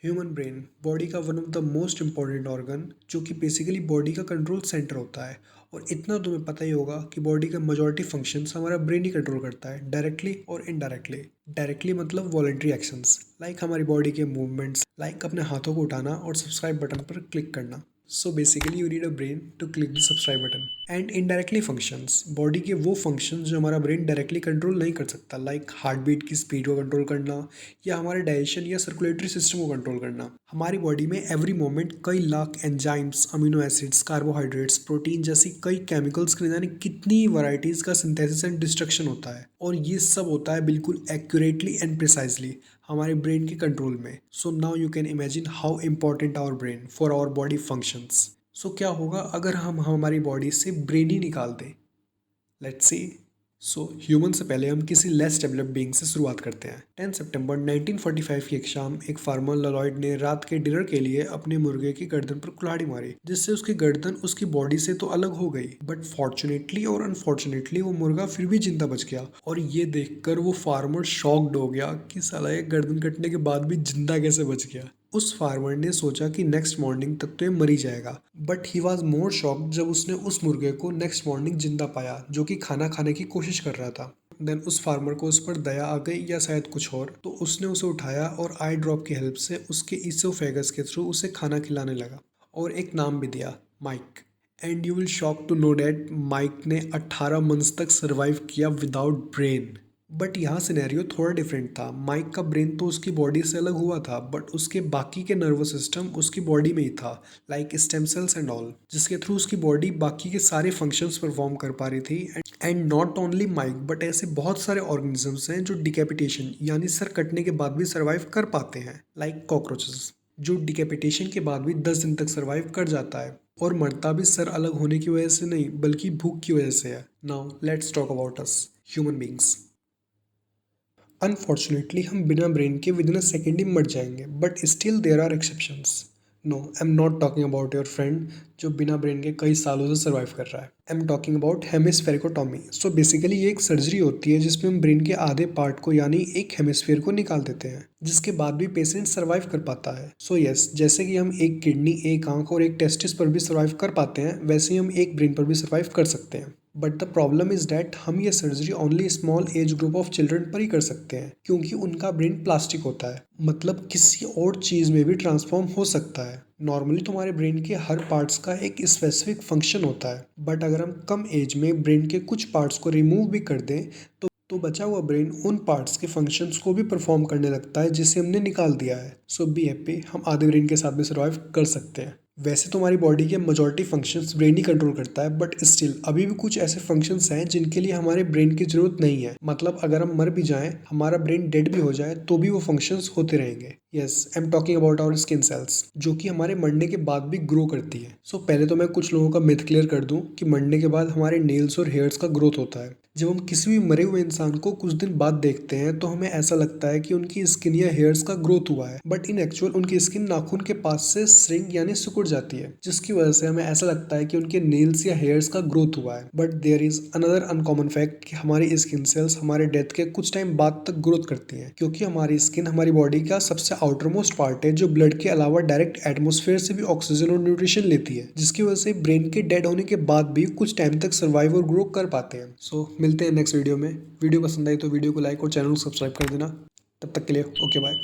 Human brain body का one of the most important organ जो कि बेसिकली बॉडी का कंट्रोल सेंटर होता है। और इतना तुम्हें पता ही होगा कि बॉडी का मेजॉरिटी फंक्शंस हमारा ब्रेन ही कंट्रोल करता है, डायरेक्टली और इनडायरेक्टली। डायरेक्टली मतलब वॉलंटरी एक्शंस लाइक हमारी बॉडी के मूवमेंट्स, लाइक अपने हाथों को उठाना और सब्सक्राइब बटन पर क्लिक करना। So basically you need a brain to click the subscribe button. And indirectly functions, body के वो फंक्शंस जो हमारा ब्रेन डायरेक्टली कंट्रोल नहीं कर सकता, लाइक हार्ट बीट की स्पीड को कंट्रोल करना या हमारे डाइजेशन या सर्कुलेटरी सिस्टम को कंट्रोल करना। हमारी बॉडी में एवरी मोमेंट कई lakh enzymes, amino acids, carbohydrates, protein जैसी कई केमिकल्स की जाने कितनी वैरायटीज का सिंथेसिस एंड डिस्ट्रक्शन होता है, और ये सब होता है बिल्कुल एक्यूरेटली एंड प्रिसाइजली हमारे ब्रेन के कंट्रोल में। So now you can imagine how important our brain for our body functions. So क्या होगा अगर हम हमारी बॉडी से ब्रेन ही निकाल दें? Let's see. सो ह्यूमन से पहले हम किसी लेस डेवलप्ड बीइंग से शुरुआत करते हैं। 10 सितंबर 1945 की एक शाम एक फार्मर ललॉयड ने रात के डिनर के लिए अपने मुर्गे की गर्दन पर कुल्हाड़ी मारी, जिससे उसकी गर्दन उसकी बॉडी से तो अलग हो गई, बट फॉर्चुनेटली और अनफॉर्चुनेटली वो मुर्गा फिर भी जिंदा बच गया। और ये देखकर वो फार्मर शॉक्ड हो गया कि साला ये गर्दन कटने के बाद भी जिंदा कैसे बच गया। उस फार्मर ने सोचा कि नेक्स्ट मॉर्निंग तक तो ये मर ही जाएगा, but he was more shocked जब उसने उस मुर्गे को नेक्स्ट मॉर्निंग जिंदा पाया जो कि खाना खाने की कोशिश कर रहा था। देन उस फार्मर को उस पर दया आ गई या शायद कुछ और, तो उसने उसे उठाया और आई ड्रॉप की हेल्प से उसके ईसोफेगस के थ्रू उसे खाना खिलाने लगा और एक नाम भी दिया, Mike. And you will shock to know that Mike ने 18 मंथ्स तक सर्वाइव किया विदाउट ब्रेन। बट यहाँ सिनेरियो थोड़ा डिफरेंट था। माइक का ब्रेन तो उसकी बॉडी से अलग हुआ था, बट उसके बाकी के नर्वस सिस्टम उसकी बॉडी में ही था, like stem cells and all, जिसके थ्रू उसकी बॉडी बाकी के सारे फंक्शंस परफॉर्म कर पा रही थी। And not only Mike, but ऐसे बहुत सारे ऑर्गेनिजम्स हैं जो डिकेपिटेशन यानी सर कटने के बाद भी सर्वाइव कर पाते हैं, लाइक कॉकरोचेस, जो डिकेपिटेशन के बाद भी 10 दिन तक सर्वाइव कर जाता है और मरता भी सर अलग होने की वजह से नहीं, बल्कि भूख की वजह से है। Now let's talk about us human beings. Unfortunately हम बिना ब्रेन के विद इन अ सेकेंड ही मर जाएंगे, but still there are exceptions. No, I am not talking about your friend जो बिना ब्रेन के कई सालों से सर्वाइव कर रहा है। I am talking about hemispherectomy. So basically ये एक सर्जरी होती है जिसमें हम ब्रेन के आधे पार्ट को यानी एक हेमिस्फेयर को निकाल देते हैं, जिसके बाद भी पेशेंट सर्वाइव कर पाता है। सो यस, जैसे कि हम एक किडनी, एक आंख और एक टेस्टिस पर भी सर्वाइव कर पाते हैं, वैसे ही हम एक ब्रेन पर भी सर्वाइव कर सकते हैं। But the problem is that हम ये surgery only small age group of children पर ही कर सकते हैं, क्योंकि उनका ब्रेन प्लास्टिक होता है, मतलब किसी और चीज़ में भी ट्रांसफॉर्म हो सकता है। नॉर्मली तुम्हारे ब्रेन के हर पार्ट्स का एक स्पेसिफिक फंक्शन होता है, बट अगर हम कम एज में ब्रेन के कुछ पार्ट्स को रिमूव भी कर दें तो बचा हुआ ब्रेन उन पार्ट्स के फंक्शंस को भी परफॉर्म करने लगता है जिसे हमने निकाल दिया है। सो बी हैप्पी, हम आधे ब्रेन के साथ भी सर्वाइव कर सकते हैं। वैसे तो हमारी बॉडी के मेजॉरिटी फंक्शंस ब्रेन ही कंट्रोल करता है, बट स्टिल अभी भी कुछ ऐसे फंक्शंस हैं जिनके लिए हमारे ब्रेन की जरूरत नहीं है। मतलब अगर हम मर भी जाएं, हमारा ब्रेन डेड भी हो जाए, तो भी वो फंक्शंस होते रहेंगे। Yes, I am talking about our skin cells, जो कि हमारे मरने के बाद भी ग्रो करती है। सो पहले तो मैं कुछ लोगों का मिथ क्लियर कर दूं कि मरने के बाद हमारे नेल्स और हेयर्स का ग्रोथ होता है। जब हम किसी भी मरे हुए इंसान को कुछ दिन बाद देखते हैं तो हमें ऐसा लगता है कि उनकी स्किन या हेयर्स का ग्रोथ हुआ है, बट इन एक्चुअल उनकी स्किन नाखून के पास से श्रिंक यानी सिकुड़ जाती है, जिसकी वजह से हमें ऐसा लगता है कि उनके नेल्स या हेयर्स का ग्रोथ हुआ है। But there is another uncommon fact कि हमारी स्किन सेल्स हमारे डेथ के कुछ टाइम बाद तक ग्रोथ करती हैं, क्योंकि हमारी स्किन हमारी बॉडी का सबसे आउटर मोस्ट पार्ट है जो ब्लड के अलावा डायरेक्ट एटमोस्फेयर से भी ऑक्सीजन और न्यूट्रिशन लेती है, जिसकी वजह से ब्रेन के डेड होने के बाद भी कुछ टाइम तक सर्वाइव और ग्रो कर पाते हैं। सो मिलते हैं नेक्स्ट वीडियो में। वीडियो पसंद आई तो वीडियो को लाइक और चैनल को सब्सक्राइब कर देना। तब तक के लिए ओके बाय।